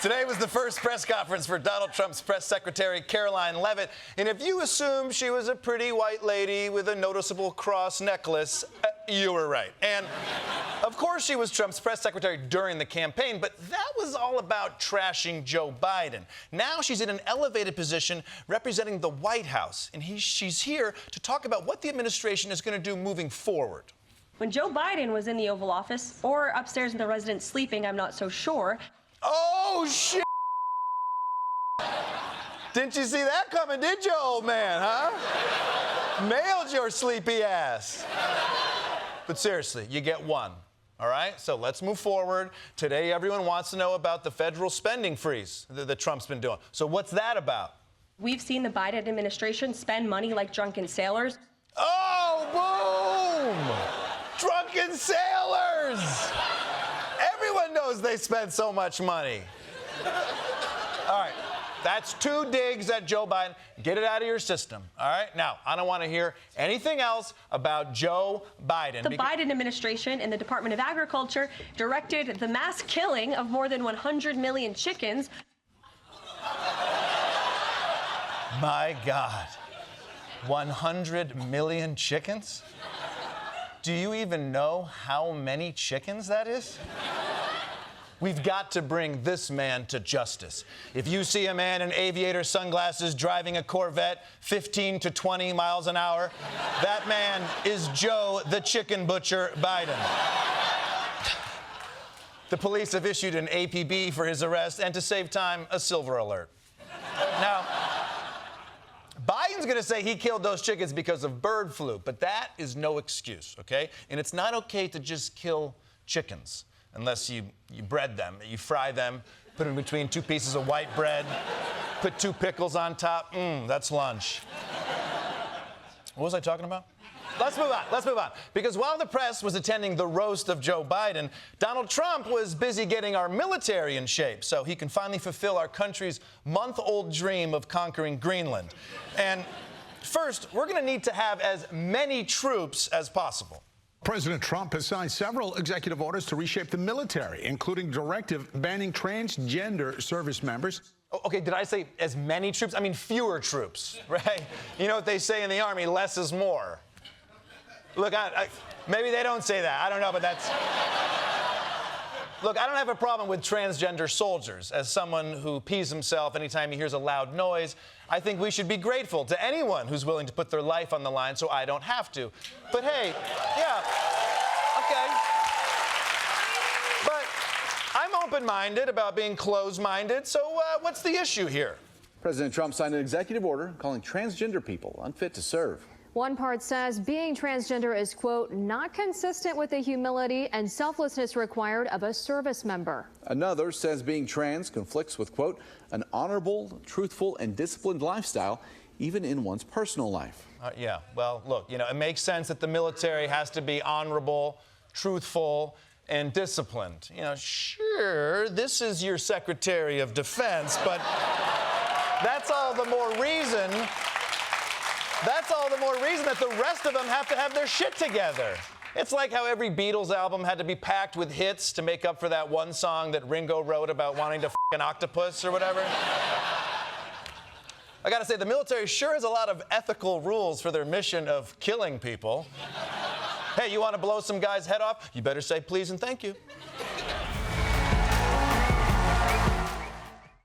Today was the first press conference for Donald Trump's press secretary, Caroline Leavitt. And if you assume she was a pretty white lady with a noticeable cross necklace, you were right. And of course she was Trump's press secretary during the campaign, but that was all about trashing Joe Biden. Now she's in an elevated position representing the White House, and she's here to talk about what the administration is going to do moving forward. When Joe Biden was in the Oval Office, or upstairs in the residence sleeping, I'm not so sure. Oh, shit! Didn't you see that coming, did you, old man, huh? Mailed your sleepy ass. But seriously, you get one, all right? So let's move forward. Today, everyone wants to know about the federal spending freeze that Trump's been doing. So what's that about? We've seen the Biden administration spend money like drunken sailors. Oh, boom! Drunken sailors! Everyone knows they spend so much money. All right, that's 2 digs at Joe Biden. Get it out of your system, all right? Now, I don't want to hear anything else about Joe Biden. The Biden administration and the Department of Agriculture directed the mass killing of more than 100 million chickens. My God, 100 million chickens? Do you even know how many chickens that is? We've got to bring this man to justice. If you see a man in aviator sunglasses driving a Corvette 15 to 20 miles an hour, that man is Joe the Chicken Butcher Biden. The police have issued an APB for his arrest and, to save time, a silver alert. Now, Biden's going to say he killed those chickens because of bird flu, but that is no excuse, okay? And it's not okay to just kill chickens unless you bread them. You fry them, put them between 2 pieces of white bread, put 2 pickles on top. That's lunch. What was I talking about? Let's move on. Because while the press was attending the roast of Joe Biden, Donald Trump was busy getting our military in shape so he can finally fulfill our country's month-old dream of conquering Greenland. And first, we're going to need to have as many troops as possible. President Trump has signed several executive orders to reshape the military, including directive banning transgender service members. Okay, did I say as many troops? I mean fewer troops, right? You know what they say in the Army, less is more. Look, maybe they don't say that. I don't know, but that's... Look, I don't have a problem with transgender soldiers. As someone who pees himself anytime he hears a loud noise, I think we should be grateful to anyone who's willing to put their life on the line so I don't have to. But hey, yeah, okay. But I'm open-minded about being closed-minded, so what's the issue here? President Trump signed an executive order calling transgender people unfit to serve. One part says being transgender is, quote, not consistent with the humility and selflessness required of a service member. Another says being trans conflicts with, quote, an honorable, truthful, and disciplined lifestyle, even in one's personal life. Yeah, well, look, you know, it makes sense that the military has to be honorable, truthful, and disciplined. You know, sure, this is your Secretary of Defense, but that's all the more reason that the rest of them have to have their shit together. It's like how every Beatles album had to be packed with hits to make up for that one song that Ringo wrote about wanting to f*** an octopus or whatever. I gotta say, the military sure has a lot of ethical rules for their mission of killing people. Hey, you wanna blow some guy's head off? You better say please and thank you.